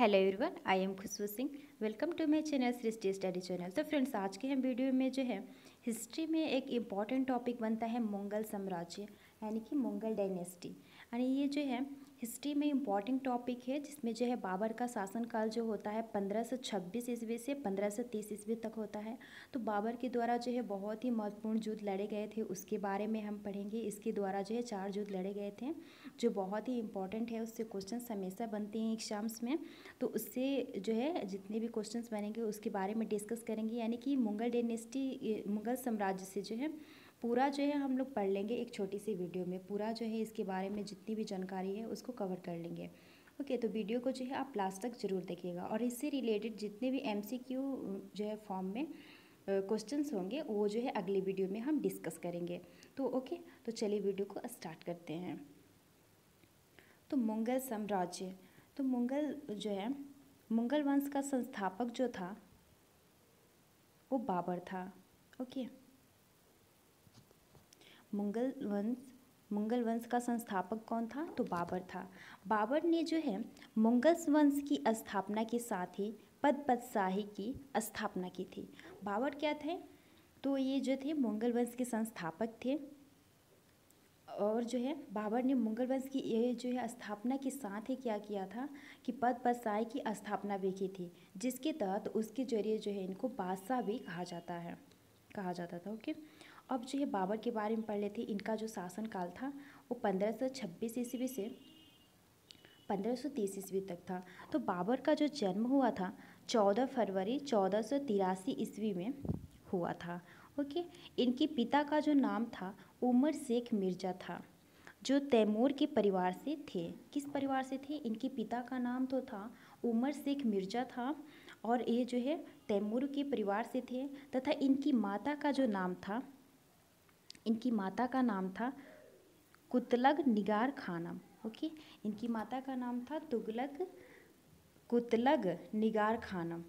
Hello everyone, I am Khushboo Singh. Welcome to my channel Srishti study channel. तो friends, आज के हम वीडियो में जो है हिस्ट्री में एक इम्पॉर्टेंट टॉपिक बनता है मुगल साम्राज्य, यानी कि मुगल डायनेस्टी। यानी ये जो है हिस्ट्री में इम्पॉर्टेंट टॉपिक है, जिसमें जो है बाबर का शासनकाल जो होता है 1526 ईस्वी से 1530 ईस्वी तक होता है। तो बाबर के द्वारा जो है बहुत ही महत्वपूर्ण युद्ध लड़े गए थे, उसके बारे में हम पढ़ेंगे। इसके द्वारा जो है 4 युद्ध लड़े गए थे जो बहुत ही इंपॉर्टेंट है, उससे क्वेश्चन हमेशा बनते हैं एग्जाम्स में। तो उससे जो है जितने भी क्वेश्चंस बनेंगे उसके बारे में डिस्कस करेंगे। यानी कि मुगल डायनेस्टी, मुगल साम्राज्य से जो है पूरा जो है हम लोग पढ़ लेंगे एक छोटी सी वीडियो में। पूरा जो है इसके बारे में जितनी भी जानकारी है उसको कवर कर लेंगे। ओके, तो वीडियो को जो है आप लास्ट तक जरूर देखिएगा, और इससे रिलेटेड जितने भी एमसीक्यू जो है फॉर्म में क्वेश्चंस होंगे वो जो है अगली वीडियो में हम डिस्कस करेंगे। तो ओके, तो चलिए वीडियो को स्टार्ट करते हैं। तो मुगल साम्राज्य, तो मुगल जो है मुगल वंश का संस्थापक जो था वो बाबर था। ओके, मुगल वंश का संस्थापक कौन था? तो बाबर था। बाबर ने जो है मुगल वंश की स्थापना के साथ ही पदशाही की स्थापना की थी। बाबर क्या थे? तो ये जो थे मुगल वंश के संस्थापक थे, और जो है बाबर ने मुगल वंश की ये जो है स्थापना के साथ ही क्या किया था कि पदशाही की स्थापना भी की थी, जिसके तहत उसके जरिए जो है इनको बादशाह भी कहा जाता था। ओके, अब जो है बाबर के बारे में पढ़ लेते। इनका जो शासनकाल था वो 1526 ईस्वी से 1530 ईस्वी तक था। तो बाबर का जो जन्म हुआ था 14 फरवरी 1483 ईस्वी में हुआ था। ओके, इनके पिता का जो नाम था उमर शेख मिर्ज़ा था, जो तैमूर के परिवार से थे। किस परिवार से थे? इनके पिता का नाम तो था उमर शेख मिर्ज़ा था, और ये जो है तैमूर के परिवार से थे। तथा इनकी माता का जो नाम था, इनकी माता का नाम था कुतलग निगार खानम। ओके, इनकी माता का नाम था कुतलग निगार खानम,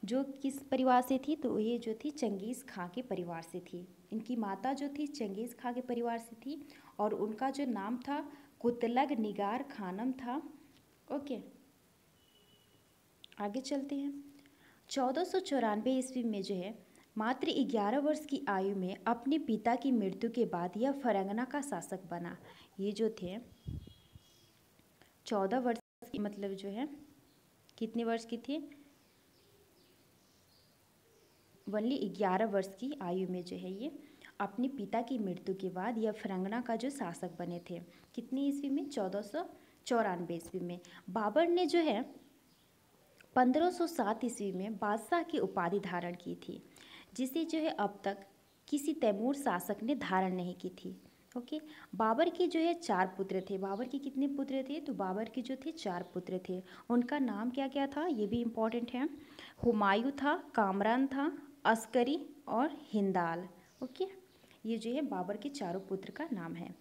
जो किस परिवार से थी? तो ये जो थी चंगेज़ खां के परिवार से थी। इनकी माता जो थी चंगेज़ खां के परिवार से थी, और उनका जो नाम था कुतलग निगार खानम था। ओके, आगे चलते हैं। 1494 ईस्वी में जो है मात्र 11 वर्ष की आयु में अपने पिता की मृत्यु के बाद यह फरंगना का शासक बना। ये जो थे 14 वर्ष की, मतलब जो है कितने वर्ष की थी? ओनली 11 वर्ष की आयु में जो है ये अपने पिता की मृत्यु के बाद यह फरंगना का जो शासक बने थे। कितनी ईस्वी में? 1494 ईस्वी में। बाबर ने जो है 1507 ईस्वी में बादशाह की उपाधि धारण की थी, जिसे जो है अब तक किसी तैमूर शासक ने धारण नहीं की थी। ओके, बाबर के जो है 4 पुत्र थे। बाबर के कितने पुत्र थे? तो बाबर के जो थे 4 पुत्र थे। उनका नाम क्या क्या था? ये भी इम्पोर्टेंट है। हुमायूं था, कामरान था, अस्करी और हिंदाल। ओके, ये जो है बाबर के चारों पुत्र का नाम है।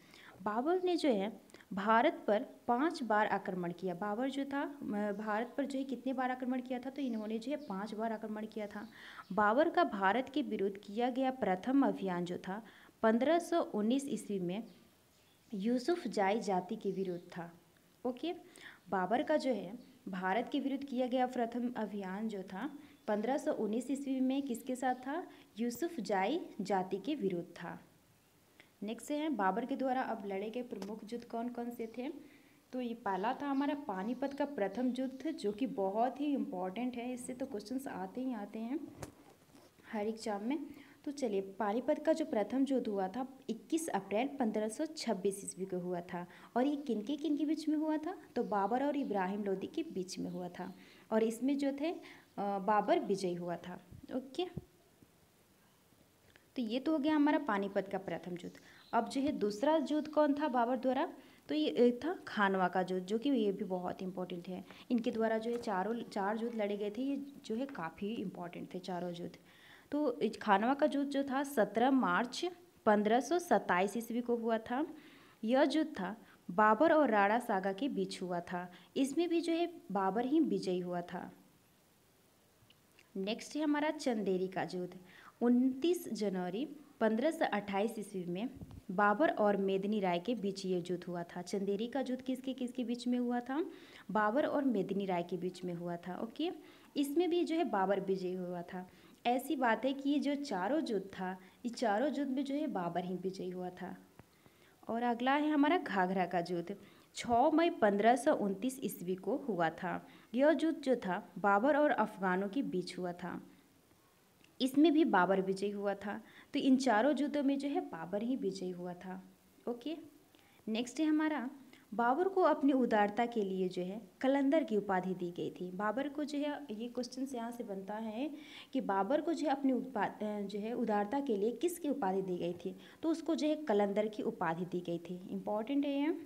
बाबर ने जो है भारत पर 5 बार आक्रमण किया। बाबर जो था भारत पर जो है कितने बार आक्रमण किया था? तो इन्होंने जो है 5 बार आक्रमण किया था। बाबर का भारत के विरुद्ध किया गया प्रथम अभियान जो था 1519 ईस्वी में यूसुफ जाई जाति के विरुद्ध था। ओके, बाबर का जो है भारत के विरुद्ध किया गया प्रथम अभियान जो था 1519 ईस्वी में किसके साथ था? यूसुफ जाई जाति के विरुद्ध था। नेक्स्ट है बाबर के द्वारा अब लड़े गए प्रमुख युद्ध कौन कौन से थे? तो ये पहला था हमारा पानीपत का प्रथम युद्ध, जो कि बहुत ही इम्पॉर्टेंट है। इससे तो क्वेश्चंस आते ही आते हैं हर एग्जाम में। तो चलिए, पानीपत का जो प्रथम युद्ध हुआ था 21 अप्रैल 1526 ईस्वी को हुआ था। और ये किन के बीच में हुआ था? तो बाबर और इब्राहिम लोदी के बीच में हुआ था, और इसमें जो थे बाबर विजयी हुआ था। ओके, तो ये तो हो गया हमारा पानीपत का प्रथम युद्ध। अब जो है दूसरा युद्ध कौन था बाबर द्वारा? तो ये था खानवा का युद्ध, जो कि ये भी बहुत इंपॉर्टेंट है। इनके द्वारा जो है 4 युद्ध लड़े गए थे। ये जो है काफ़ी इंपॉर्टेंट थे चारों युद्ध। तो खानवा का युद्ध जो था 17 मार्च 1527 ईस्वी को हुआ था। यह युद्ध था बाबर और राणा सागा के बीच हुआ था। इसमें भी जो है बाबर ही विजयी हुआ था। नेक्स्ट है हमारा चंदेरी का युद्ध 29 जनवरी 1528 ईस्वी में बाबर और मेदिनी राय के बीच ये युद्ध हुआ था। चंदेरी का युद्ध किसके किसके बीच में हुआ था? बाबर और मेदिनी राय के बीच में हुआ था। ओके, इसमें भी जो है बाबर विजयी हुआ था। ऐसी बात है कि ये जो चारों युद्ध था, ये चारों युद्ध में जो है बाबर ही विजयी हुआ था। और अगला है हमारा घाघरा का युद्ध। 6 मई 1529 ईस्वी को हुआ था। यह युद्ध जो था बाबर और अफगानों के बीच हुआ था। इसमें भी बाबर विजयी हुआ था। तो इन चारों युद्धों में जो है बाबर ही विजयी हुआ था। ओके, नेक्स्ट है हमारा, बाबर को अपनी उदारता के लिए जो है कलंदर की उपाधि दी गई थी। बाबर को जो है, ये क्वेश्चन यहाँ से बनता है कि बाबर को जो है अपनी जो है उदारता के लिए किसकी उपाधि दी गई थी? तो उसको जो है कलंदर की उपाधि दी गई थी। इम्पॉर्टेंट है ये।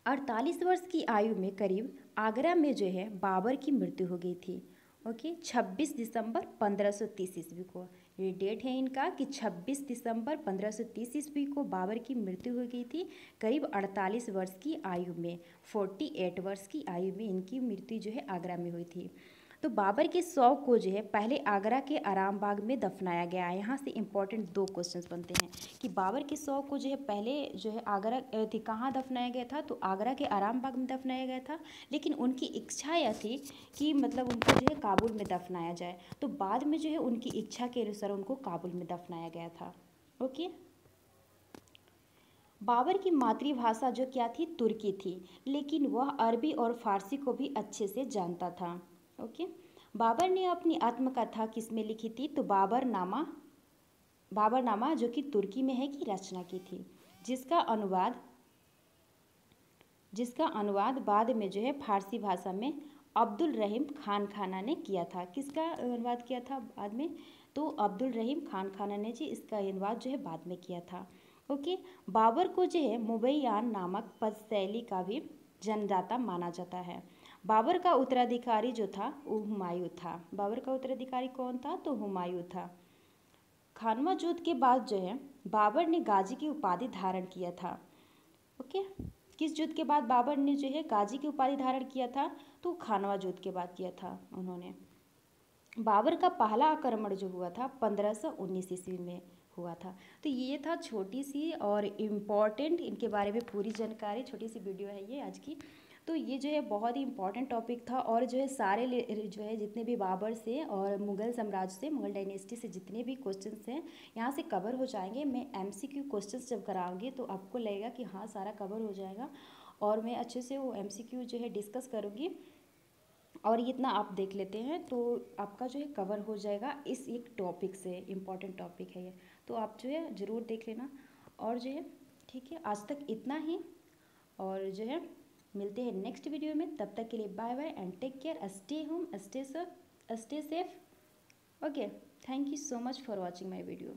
48 वर्ष की आयु में करीब आगरा में जो है बाबर की मृत्यु हो गई थी। ओके, 26 दिसंबर 1530 ईस्वी को ये डेट है इनका कि 26 दिसंबर 1530 ईस्वी को बाबर की मृत्यु हो गई थी। करीब 48 वर्ष की आयु में, 48 वर्ष की आयु में इनकी मृत्यु जो है आगरा में हुई थी। तो बाबर के शव को जो है पहले आगरा के आराम बाग में दफनाया गया है। यहाँ से इम्पोर्टेंट 2 क्वेश्चंस बनते हैं कि बाबर के शव को जो है पहले जो है आगरा थी कहाँ दफनाया गया था? तो आगरा के आराम बाग में दफनाया गया था। लेकिन उनकी इच्छा यह थी कि मतलब उनको जो है काबुल में दफनाया जाए। तो बाद में जो है उनकी इच्छा के अनुसार उनको काबुल में दफनाया गया था। ओके, बाबर की मातृभाषा जो क्या थी? तुर्की थी, लेकिन वह अरबी और फारसी को भी अच्छे से जानता था। ओके, बाबर ने अपनी आत्मकथा किसमें लिखी थी? तो बाबरनामा जो कि तुर्की में है की रचना की थी, जिसका अनुवाद बाद में जो है फारसी भाषा में अब्दुल रहीम खान खाना ने किया था। किसका अनुवाद किया था बाद में? तो अब्दुल रहीम खान खाना ने जी इसका अनुवाद जो है बाद में किया था। ओके, बाबर को जो है मुबैयान नामक पद शैली का भी जन्मदाता माना जाता है। बाबर का उत्तराधिकारी जो था वो हुमायूं था। बाबर का उत्तराधिकारी कौन था? तो हुमायूं था। खानवा युद्ध के बाद जो है बाबर ने गाजी की उपाधि धारण किया था। ओके, किस युद्ध के बाद बाबर ने जो है गाजी की उपाधि धारण किया था? तो खानवा युद्ध के बाद किया था उन्होंने। बाबर का पहला आक्रमण जो हुआ था 1519 ईस्वी में हुआ था। तो ये था छोटी सी और इम्पॉर्टेंट, इनके बारे में पूरी जानकारी, छोटी सी वीडियो है ये आज की। तो ये जो है बहुत ही इम्पॉर्टेंट टॉपिक था। और जो है सारे जो है जितने भी बाबर से और मुग़ल साम्राज्य से, मुग़ल डायनेस्टी से जितने भी क्वेश्चंस हैं यहाँ से कवर हो जाएंगे। मैं MCQ क्वेश्चंस जब कराऊंगी तो आपको लगेगा कि हाँ सारा कवर हो जाएगा, और मैं अच्छे से वो MCQ जो है डिस्कस करूँगी। और इतना आप देख लेते हैं तो आपका जो है कवर हो जाएगा इस एक टॉपिक से। इम्पॉर्टेंट टॉपिक है ये, तो आप जो है ज़रूर देख लेना। और जो है ठीक है, आज तक इतना ही, और जो है मिलते हैं नेक्स्ट वीडियो में। तब तक के लिए bye bye and take care, stay home, stay safe. Okay, thank you so much for watching my video.